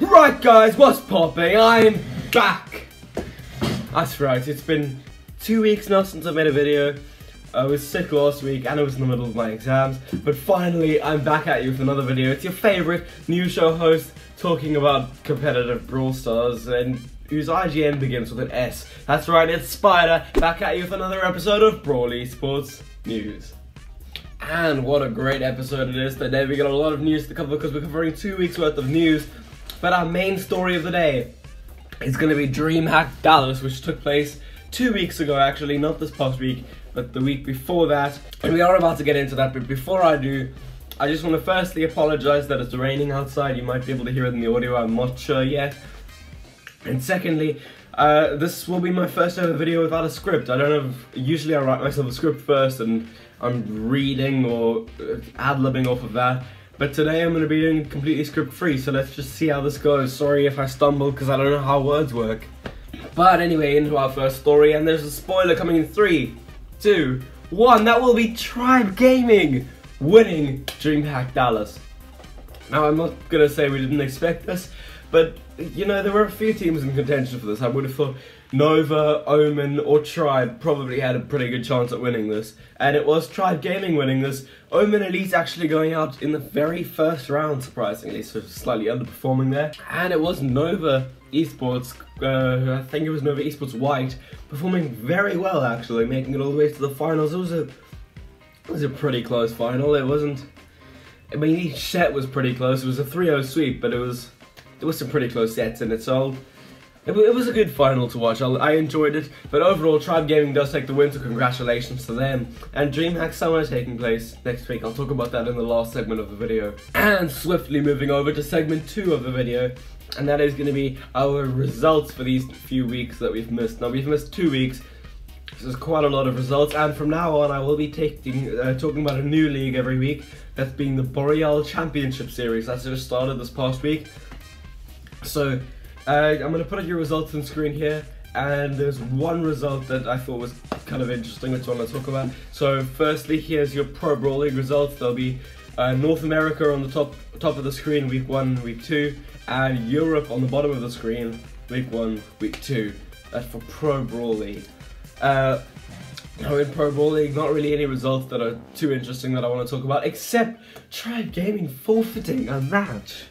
Right guys, what's popping? I'm back! That's right, it's been 2 weeks now since I made a video. I was sick last week and I was in the middle of my exams, but finally I'm back at you with another video. It's your favourite news show host talking about competitive Brawl stars and whose IGN begins with an S. That's right, it's Spider, back at you with another episode of BrawlEsports News. And what a great episode it is. Today we got a lot of news to cover because we're covering 2 weeks worth of news. But our main story of the day is going to be DreamHack Dallas, which took place 2 weeks ago actually, not this past week, but the week before that. And we are about to get into that, but before I do, I just want to firstly apologise that it's raining outside. You might be able to hear it in the audio, I'm not sure yet. And secondly, this will be my first ever video without a script. I don't know, usually I write myself a script first and I'm reading or ad-libbing off of that. But today I'm going to be doing it completely script-free, so let's just see how this goes. Sorry if I stumble, because I don't know how words work. But anyway, into our first story, and there's a spoiler coming in 3, 2, 1. That will be Tribe Gaming winning DreamHack Dallas. Now, I'm not going to say we didn't expect this, but, you know, there were a few teams in contention for this. I would have thought Nova, Omen, or Tribe probably had a pretty good chance at winning this. And it was Tribe Gaming winning this. Omen Elite actually going out in the very first round, surprisingly, so slightly underperforming there. And it was Nova Esports, I think it was Nova Esports White, performing very well actually, making it all the way to the finals. It was a pretty close final. It wasn't, I mean, each set was pretty close. It was a 3-0 sweep, but there was some pretty close sets in it, so it was a good final to watch. I enjoyed it, but overall Tribe Gaming does take the win, so congratulations to them. And DreamHack Summer taking place next week. I'll talk about that in the last segment of the video. And swiftly moving over to segment 2 of the video, and that is going to be our results for these few weeks that we've missed. Now, we've missed 2 weeks, so there's quite a lot of results, and from now on I will be talking about a new league every week, that's being the Brawl Championship Series. That's just started this past week. So, I'm going to put your results on screen here, and there's one result that I thought was kind of interesting, which I want to talk about. So firstly, here's your Pro Brawl League results. There'll be North America on the top of the screen, week 1, week 2, and Europe on the bottom of the screen, week 1, week 2. That's for Pro Brawl League. Now in Pro Brawl League, not really any results that are too interesting that I want to talk about, except Tribe Gaming forfeiting a match.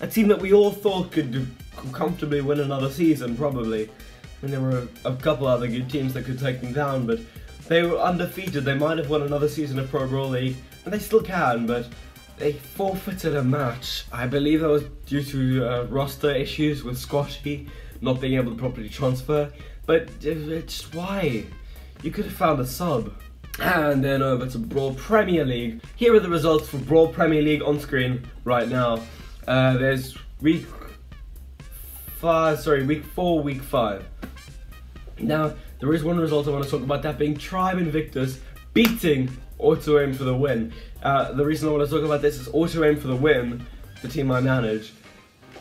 A team that we all thought could comfortably win another season, probably. I mean, there were a couple other good teams that could take them down, but they were undefeated. They might have won another season of Pro Brawl League, and they still can, but they forfeited a match. I believe that was due to roster issues with Squashy not being able to properly transfer, but it's why? You could have found a sub. And then over to Brawl Premier League. Here are the results for Brawl Premier League on screen right now. There's week 4, week 5. Now, there is one result I want to talk about, that being Tribe Invictus beating Auto Aim for the win. The reason I want to talk about this is Auto Aim for the win, the team I manage.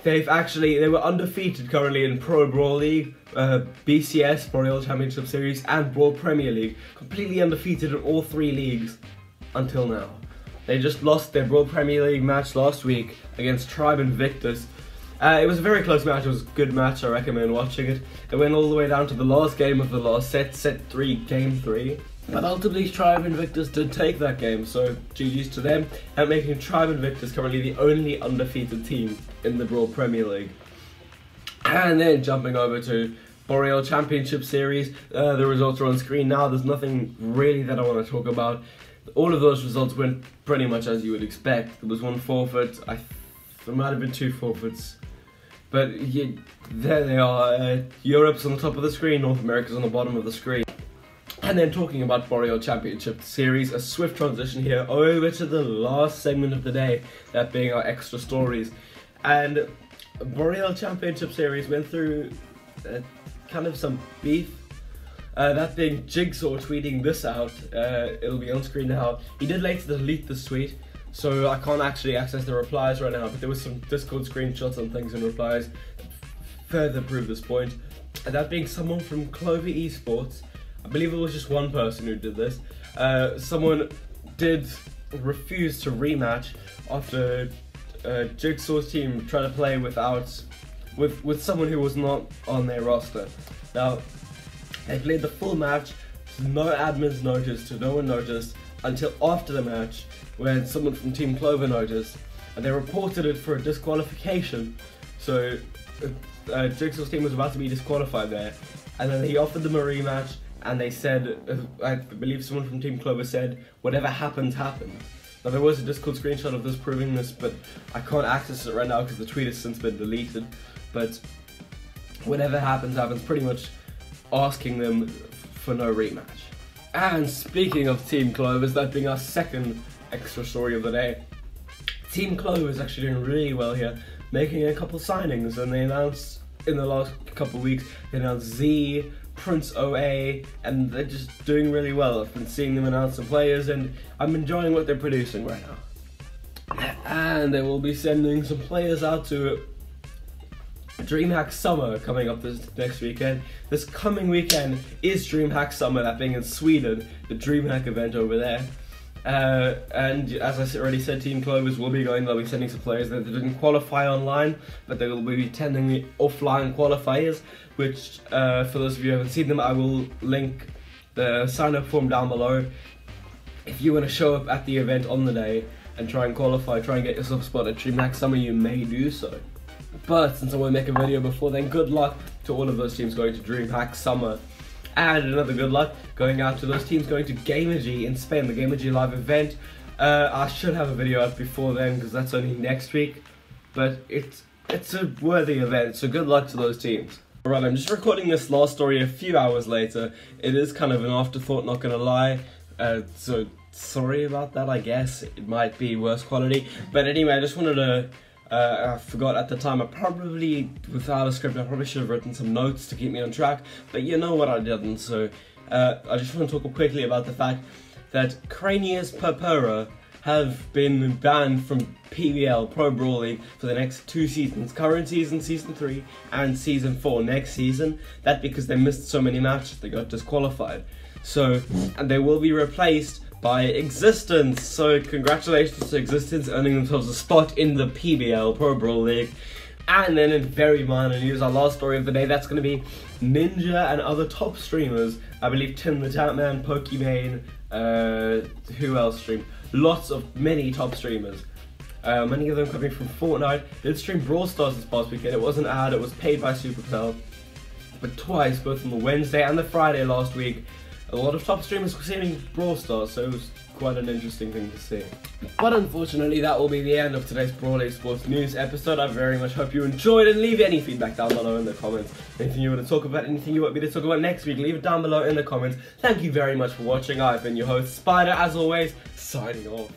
They were undefeated currently in Pro Brawl League, BCS, Brawl Championship Series, and Brawl Premier League. Completely undefeated in all 3 leagues until now. They just lost their Brawl Premier League match last week against Tribe Invictus. It was a very close match. It was a good match. I recommend watching it. It went all the way down to the last game of the last set, set 3, game 3. But ultimately, Tribe Invictus did take that game, so GG's to them, and making Tribe Invictus currently the only undefeated team in the Brawl Premier League. And then jumping over to Brawl Championship Series, the results are on screen now. There's nothing really that I want to talk about. All of those results went pretty much as you would expect. There was one forfeit, there might have been 2 forfeits, but yeah, there they are. Europe's on the top of the screen, North America's on the bottom of the screen. And then talking about Brawl Championship Series, a swift transition here over to the last segment of the day, that being our extra stories. And Brawl Championship Series went through kind of some beef. That being Jigsaw tweeting this out. It'll be on screen now. He did later delete this tweet, so I can't actually access the replies right now, but there was some Discord screenshots and things in replies that further prove this point. And that being someone from Clovers, I believe it was just one person who did this. Someone did refuse to rematch after Jigsaw's team try to play with someone who was not on their roster. Now, they played the full match, no admins noticed, no one noticed, until after the match, when someone from Team Clover noticed, and they reported it for a disqualification. So, Jigsaw's team was about to be disqualified there, and then he offered them a rematch, and they said, I believe someone from Team Clover said, whatever happens, happens. Now there was a Discord screenshot of this proving this, but I can't access it right now because the tweet has since been deleted. But whatever happens, happens, pretty much asking them for no rematch. And speaking of Team Clovers, that being our second extra story of the day, Team Clover is actually doing really well here, making a couple signings, and they announced in the last couple of weeks, they announced Z, Prince OA, and they're just doing really well. I've been seeing them announce some players, and I'm enjoying what they're producing right now. And they will be sending some players out to DreamHack Summer coming up this next weekend. This coming weekend is DreamHack Summer, that being in Sweden, the DreamHack event over there. And as I already said, Team Clovers will be going, they'll be sending some players that didn't qualify online, but they will be attending the offline qualifiers, which, for those of you who haven't seen them, I will link the sign-up form down below. If you want to show up at the event on the day and try and qualify, try and get yourself a spot at DreamHack Summer, you may do so. But since I won't make a video before then, good luck to all of those teams going to DreamHack Summer. And another good luck going out to those teams going to Gamergy in Spain, the Gamergy live event. I should have a video out before then because that's only next week, but it's a worthy event, so good luck to those teams. Alright, I'm just recording this last story a few hours later. It is kind of an afterthought, not gonna lie, so sorry about that, I guess. It might be worse quality, but anyway, I just wanted to I forgot at the time, without a script, I probably should have written some notes to keep me on track, but you know what, I didn't, so I just want to talk quickly about the fact that Cranius Purpura have been banned from PBL, Pro Brawl League, for the next 2 seasons, current season, Season 3, and Season 4 next season. That because they missed so many matches, they got disqualified. So, and they will be replaced by x6tence, so congratulations to x6tence earning themselves a spot in the PBL, Pro Brawl League. And then in very minor news, our last story of the day, that's going to be Ninja and other top streamers. I believe Tim the Tatman, Pokimane, who else streamed? Many top streamers. Many of them coming from Fortnite. They did stream Brawl Stars this past weekend. It was an ad, it was paid by Supercell. But twice, both on the Wednesday and the Friday last week, a lot of top streamers were streaming Brawl Stars, so it was quite an interesting thing to see. But unfortunately, that will be the end of today's BrawlEsports news episode. I very much hope you enjoyed, and leave any feedback down below in the comments. Anything you want to talk about, anything you want me to talk about next week, leave it down below in the comments. Thank you very much for watching. I've been your host, Spider, as always, signing off.